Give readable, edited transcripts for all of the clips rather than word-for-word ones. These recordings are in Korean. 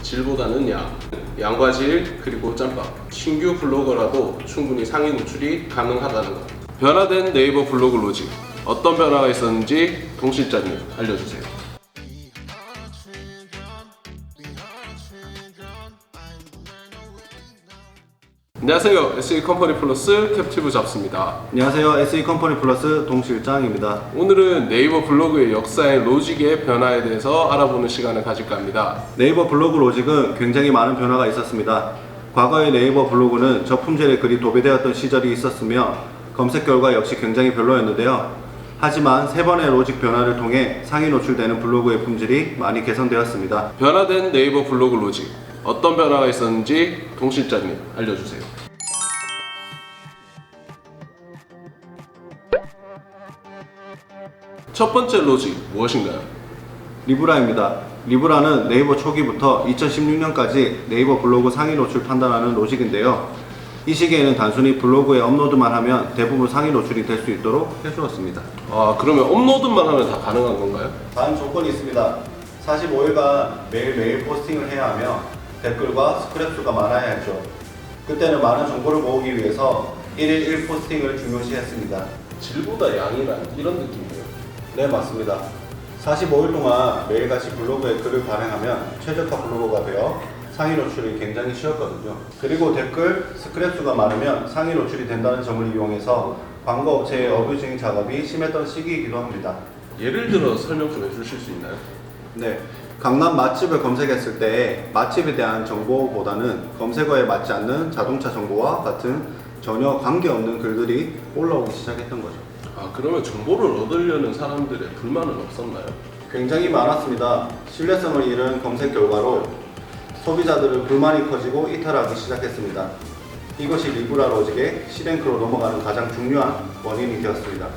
질보다는 양과 질 그리고 짬밥. 신규 블로거라도 충분히 상위 노출이 가능하다는 것. 변화된 네이버 블로그 로직. 어떤 변화가 있었는지 동 실장님 알려주세요. 안녕하세요. SE 컴퍼니 플러스 캡티브 잡스입니다. 안녕하세요. SE 컴퍼니 플러스 동 실장입니다. 오늘은 네이버 블로그의 역사의 로직의 변화에 대해서 알아보는 시간을 가질까 합니다. 네이버 블로그 로직은 굉장히 많은 변화가 있었습니다. 과거의 네이버 블로그는 저품질의 글이 도배되었던 시절이 있었으며 검색 결과 역시 굉장히 별로였는데요. 하지만 세 번의 로직 변화를 통해 상위 노출되는 블로그의 품질이 많이 개선되었습니다. 변화된 네이버 블로그 로직. 어떤 변화가 있었는지 동 실장님 알려주세요. 첫 번째 로직 무엇인가요? 리브라입니다. 리브라는 네이버 초기부터 2016년까지 네이버 블로그 상위 노출 판단하는 로직인데요. 이 시기에는 단순히 블로그에 업로드만 하면 대부분 상위 노출이 될 수 있도록 해주었습니다. 그러면 업로드만 하면 다 가능한 건가요? 단 조건이 있습니다. 45일간 매일매일 포스팅을 해야 하며 댓글과 스크랩 수가 많아야 했죠. 그때는 많은 정보를 모으기 위해서 1일 1포스팅을 중요시 했습니다. 질보다 양이란 이런 느낌이에요. 네, 맞습니다. 45일 동안 매일같이 블로그에 글을 발행하면 최저가 블로거가 되어 상위 노출이 굉장히 쉬웠거든요. 그리고 댓글, 스크랩 수가 많으면 상위 노출이 된다는 점을 이용해서 광고 업체의 어뷰징 작업이 심했던 시기이기도 합니다. 예를 들어 설명 좀 해주실 수 있나요? 네, 강남 맛집을 검색했을 때 맛집에 대한 정보보다는 검색어에 맞지 않는 자동차 정보와 같은 전혀 관계없는 글들이 올라오기 시작했던 거죠. 그러면 정보를 얻으려는 사람들의 불만은 없었나요? 굉장히 많았습니다. 신뢰성을 잃은 검색 결과로 소비자들의 불만이 커지고 이탈하기 시작했습니다. 이것이 리브라 로직의 C랭크로 넘어가는 가장 중요한 원인이 되었습니다.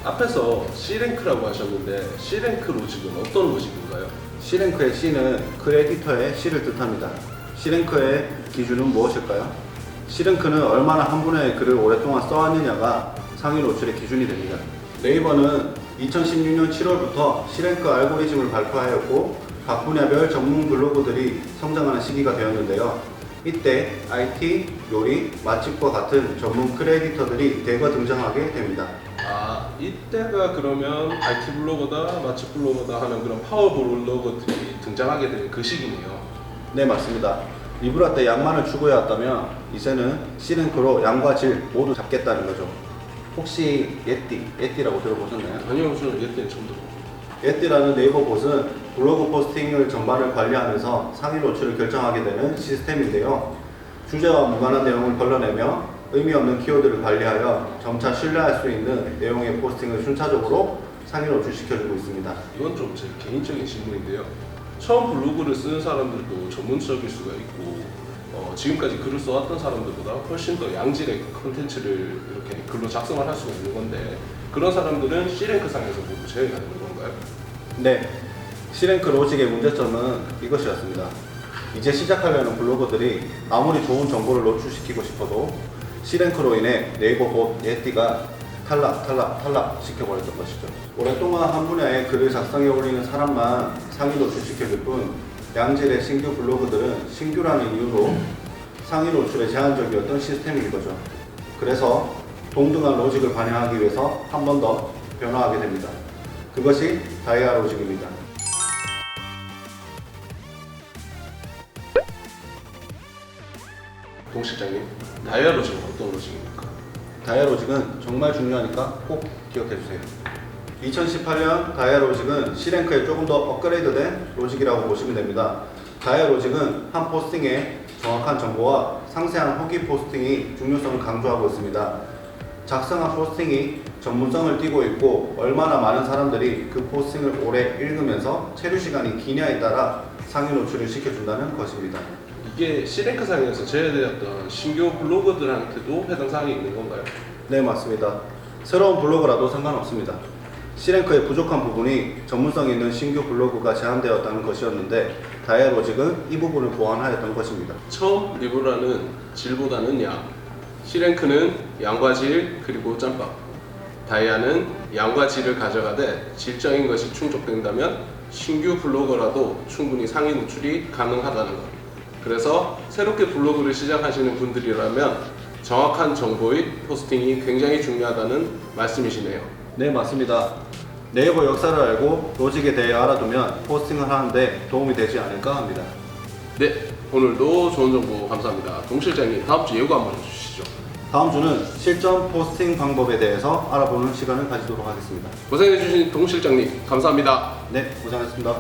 앞에서 C랭크라고 하셨는데 C랭크 로직은 어떤 로직인가요? C랭크의 C는 크레디터의 C를 뜻합니다. C랭크의 기준은 무엇일까요? C랭크는 얼마나 한 분야의 글을 오랫동안 써왔느냐가 상위 노출의 기준이 됩니다. 네이버는 2016년 7월부터 C랭크 알고리즘을 발표하였고 각 분야별 전문 블로그들이 성장하는 시기가 되었는데요. 이때 IT, 요리, 맛집과 같은 전문 크리에이터들이 대거 등장하게 됩니다. 이때가 그러면 IT 블로거다, 맛집 블로거다 하는 그런 파워 블로거들이 등장하게 된 그 시기네요. 네, 맞습니다. 리브라 때 양만을 추구해왔다면 이제는 C랭크로 양과 질 모두 잡겠다는 거죠. 혹시 예띠라고 들어보셨나요? 아니요, 저는 예때는 처음 들어요. 예띠라는 네이버 봇은 블로그 포스팅을 전반을 관리하면서 상위 노출을 결정하게 되는 시스템인데요. 주제와 무관한 내용을 걸러내며 의미 없는 키워드를 관리하여 점차 신뢰할 수 있는 내용의 포스팅을 순차적으로 상위 노출시켜주고 있습니다. 이건 좀 제 개인적인 질문인데요. 처음 블로그를 쓰는 사람들도 전문적일 수가 있고 지금까지 글을 써왔던 사람들보다 훨씬 더 양질의 콘텐츠를 이렇게 글로 작성을 할 수가 있는 건데 그런 사람들은 C랭크 상에서 모두 제외가 되는 건가요? 네, C랭크 로직의 문제점은 이것이었습니다. 이제 시작하려는 블로거들이 아무리 좋은 정보를 노출시키고 싶어도 C랭크로 인해 네이버 봇 예띠가 탈락 시켜버렸던 것이죠. 오랫동안 한 분야의 글을 작성해 올리는 사람만 상위 노출시켜줄 뿐 양질의 신규 블로그들은 신규라는 이유로 상위 노출에 제한적이었던 시스템인 거죠. 그래서 동등한 로직을 반영하기 위해서 한 번 더 변화하게 됩니다. 그것이 다이아 로직입니다. 동 실장님, 다이아 로직은 어떤 로직입니까? 다이아 로직은 정말 중요하니까 꼭 기억해주세요. 2018년 다이아 로직은 C랭크에 조금 더 업그레이드된 로직이라고 보시면 됩니다. 다이아 로직은 한 포스팅에 정확한 정보와 상세한 후기 포스팅이 중요성을 강조하고 있습니다. 작성한 포스팅이 전문성을 띠고 있고 얼마나 많은 사람들이 그 포스팅을 오래 읽으면서 체류 시간이 기냐에 따라 상위 노출을 시켜준다는 것입니다. 이게 C랭크 상에서 제외되었던 신규 블로거들한테도 해당 사항이 있는 건가요? 네, 맞습니다. 새로운 블로그라도 상관없습니다. C랭크의 부족한 부분이 전문성 있는 신규 블로그가 제한되었다는 것이었는데 다이아 로직은 이 부분을 보완하였던 것입니다. 처음 리브라는 질보다는 양, C랭크는 양과 질 그리고 짬밥. 다이아는 양과 질을 가져가되 질적인 것이 충족된다면 신규 블로거라도 충분히 상위 노출이 가능하다는 것. 그래서 새롭게 블로그를 시작하시는 분들이라면 정확한 정보의 포스팅이 굉장히 중요하다는 말씀이시네요. 네, 맞습니다. 네이버 역사를 알고 로직에 대해 알아두면 포스팅을 하는데 도움이 되지 않을까 합니다. 네, 오늘도 좋은 정보 감사합니다. 동 실장님, 다음 주 예고 한번 해주시죠. 다음 주는 실전 포스팅 방법에 대해서 알아보는 시간을 가지도록 하겠습니다. 고생해주신 동 실장님, 감사합니다. 네, 고생하셨습니다.